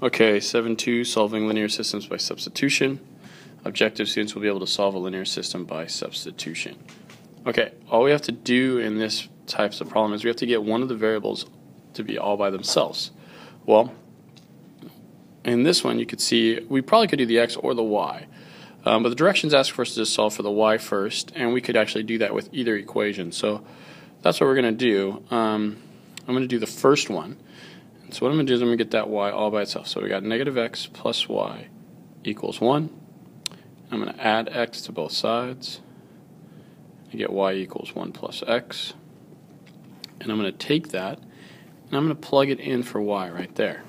Okay, 7.2, solving linear systems by substitution. Objective students will be able to solve a linear system by substitution. Okay, all we have to do in this types of problem is we have to get one of the variables to be all by themselves. Well, in this one you could see we probably could do the x or the y. But the directions ask for us to just solve for the y first, and we could actually do that with either equation. So that's what we're going to do. I'm going to do the first one. So what I'm going to do is I'm going to get that y all by itself. So we got negative x plus y equals 1. I'm going to add x to both sides. I get y equals 1 plus x. And I'm going to take that and I'm going to plug it in for y right there.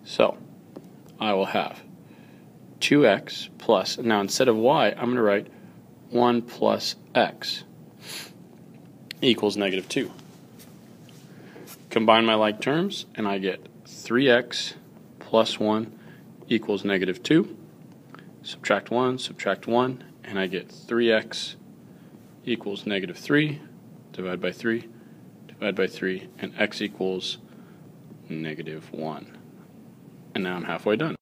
So I will have 2x plus, now instead of y, I'm going to write 1 plus x equals negative 2. Combine my like terms, and I get 3x plus 1 equals negative 2. Subtract 1, and I get 3x equals negative 3. Divide by 3, and x equals negative 1. And now I'm halfway done.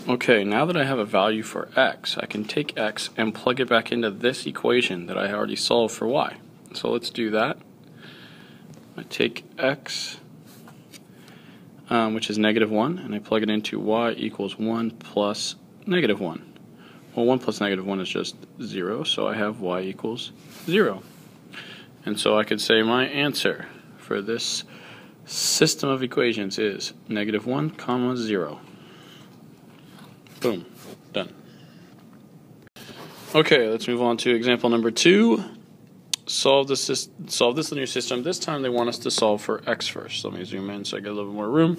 Okay, now that I have a value for x, I can take x and plug it back into this equation that I already solved for y. So let's do that. I take x, which is negative 1, and I plug it into y equals 1 plus negative 1. Well, 1 plus negative 1 is just 0, so I have y equals 0. And so I could say my answer for this system of equations is negative 1 comma 0. Boom. Done. Okay, let's move on to example number 2. Solve this linear system. This time they want us to solve for x first. Let me zoom in so I get a little bit more room.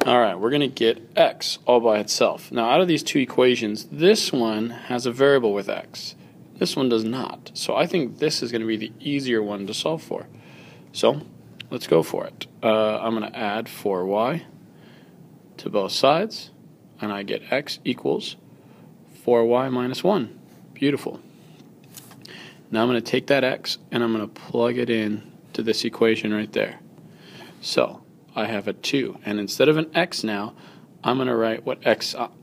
Alright, we're going to get x all by itself. Now out of these two equations, this one has a variable with x. This one does not. So I think this is going to be the easier one to solve for. So let's go for it. I'm going to add 4y to both sides, and I get x equals 4y minus 1. Beautiful. Now I'm going to take that x and I'm going to plug it in to this equation right there. So I have a 2, and instead of an x now, I'm going to write what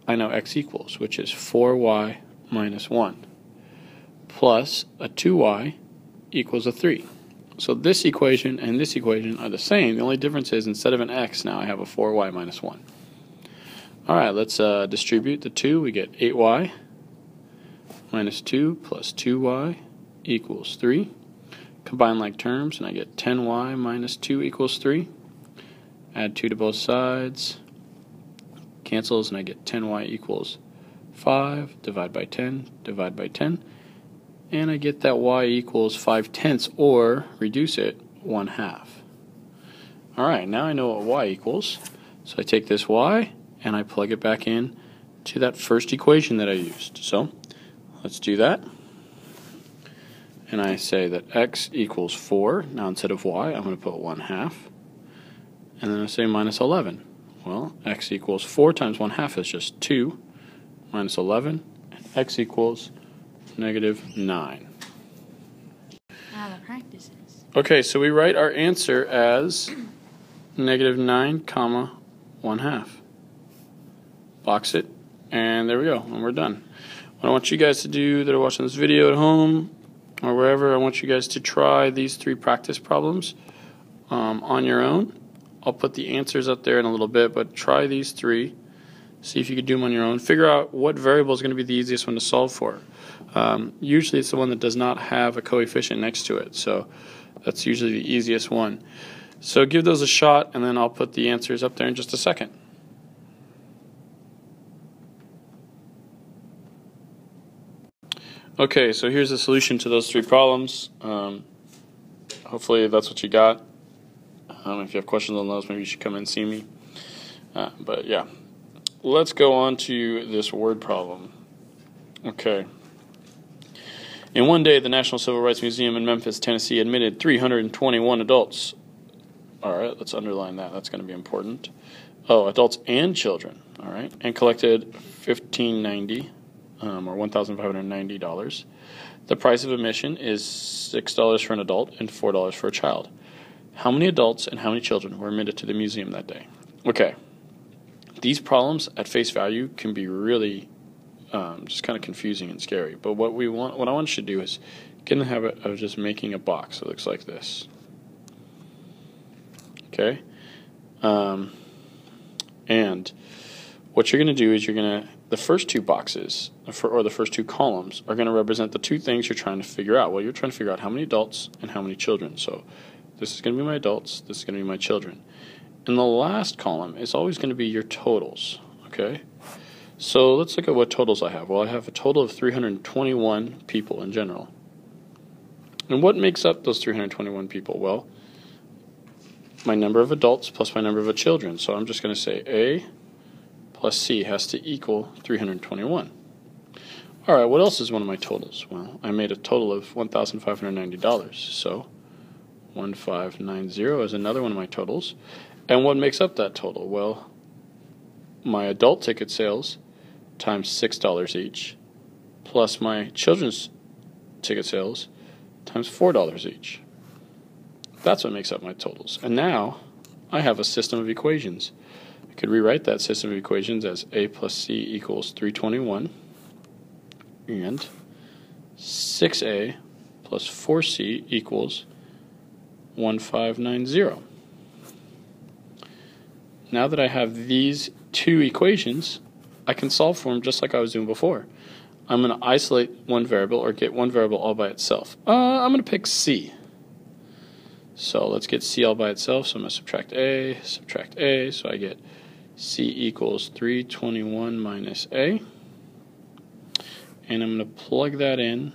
I know x equals, which is 4y minus 1, plus a 2y equals a 3. So this equation and this equation are the same. The only difference is instead of an x, now I have a 4y minus 1. Alright, let's distribute the 2. We get 8y minus 2 plus 2y equals 3. Combine like terms, and I get 10y minus 2 equals 3. Add 2 to both sides. Cancels, and I get 10y equals 5. Divide by 10. And I get that y equals 5/10, or reduce it 1/2. Alright, now I know what y equals. So I take this y and I plug it back in to that first equation that I used. So let's do that. And I say that x equals 4. Now instead of y, I'm going to put 1/2. And then I say minus 11. Well, x equals 4 times 1/2 is just 2. Minus 11. And x equals negative 9. Now the practices. Okay, so we write our answer as negative 9 comma 1/2. Box it, and there we go, and we're done. What I want you guys to do that are watching this video at home or wherever, I want you guys to try these 3 practice problems on your own. I'll put the answers up there in a little bit, but try these 3. See if you can do them on your own. Figure out what variable is going to be the easiest one to solve for. Usually it's the one that does not have a coefficient next to it, so that's usually the easiest one. So give those a shot, and then I'll put the answers up there in just a second. Okay, so here's the solution to those 3 problems. Hopefully that's what you got. If you have questions on those, maybe you should come and see me. But yeah, let's go on to this word problem. Okay. In one day, the National Civil Rights Museum in Memphis, Tennessee admitted 321 adults. Alright, let's underline that. That's going to be important. Oh, adults and children. Alright, and collected $1,590. Or $1,590. The price of admission is $6 for an adult and $4 for a child. How many adults and how many children were admitted to the museum that day? Okay, these problems at face value can be really just kind of confusing and scary. But what I want you to do is get in the habit of just making a box that looks like this. Okay? And what you're going to do is the first two boxes, or the first two columns, are going to represent the two things you're trying to figure out. Well, you're trying to figure out how many adults and how many children. So this is going to be my adults, this is going to be my children. And the last column is always going to be your totals. Okay? So let's look at what totals I have. Well, I have a total of 321 people in general. And what makes up those 321 people? Well, my number of adults plus my number of children. So I'm just going to say A plus C has to equal 321. All right, what else is one of my totals? Well, I made a total of $1,590. So 1590 is another one of my totals. And what makes up that total? Well, my adult ticket sales times $6 each, plus my children's ticket sales times $4 each. That's what makes up my totals. And now I have a system of equations. I could rewrite that system of equations as A plus C equals 321 and 6A plus 4C equals 1590. Now that I have these two equations, I can solve for them just like I was doing before. I'm going to isolate one variable or get one variable all by itself. I'm going to pick C. So let's get C all by itself. So I'm going to subtract A, so I get C equals 321 minus A. And I'm going to plug that in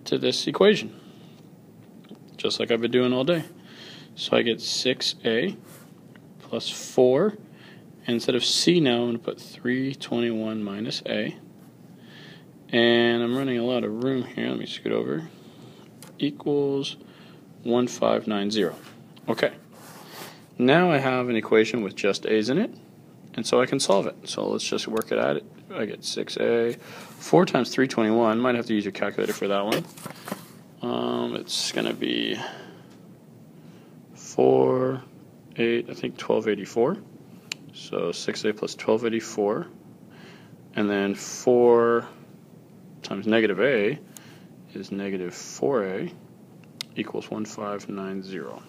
to this equation, just like I've been doing all day. So I get 6A plus 4. And instead of C now, I'm going to put 321 minus A. And I'm running a lot of room here. Let me scoot over. Equals 1590. Okay. Now I have an equation with just A's in it, and so I can solve it. So let's just work it out. I get 6A. 4 times 321. Might have to use your calculator for that one. It's going to be 4, 8, I think 1284. So 6A plus 1284. And then 4 times negative A is negative 4A equals 1590.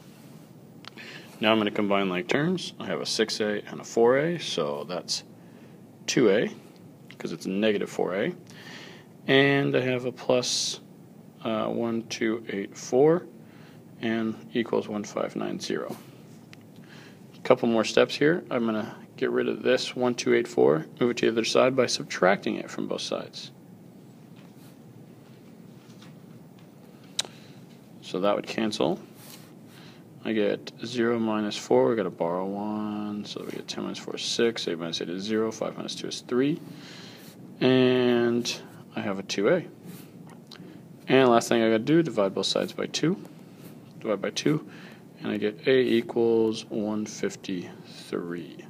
Now I'm going to combine like terms. I have a 6A and a 4A, so that's 2A because it's negative 4A. And I have a plus 1284 and equals 1590. A couple more steps here. I'm going to get rid of this 1284, move it to the other side by subtracting it from both sides. So that would cancel. I get 0 minus 4, we've got to borrow 1, so we get 10 minus 4 is 6, 8 minus 8 is 0, 5 minus 2 is 3, and I have a 2A. And last thing I got to do, divide both sides by 2, divide by 2, and I get A equals 153.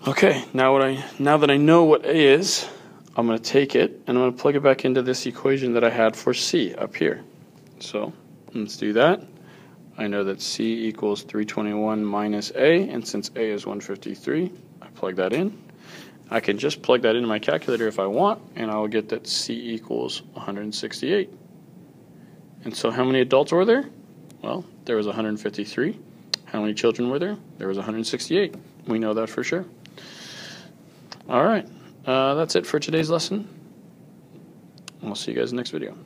Okay, now that I know what A is, I'm going to take it and I'm going to plug it back into this equation that I had for C up here. So let's do that. I know that C equals 321 minus A, and since A is 153, I plug that in. I can just plug that into my calculator if I want, and I'll get that C equals 168. And so how many adults were there? Well, there was 153. How many children were there? There was 168. We know that for sure. All right, that's it for today's lesson. I'll see you guys in the next video.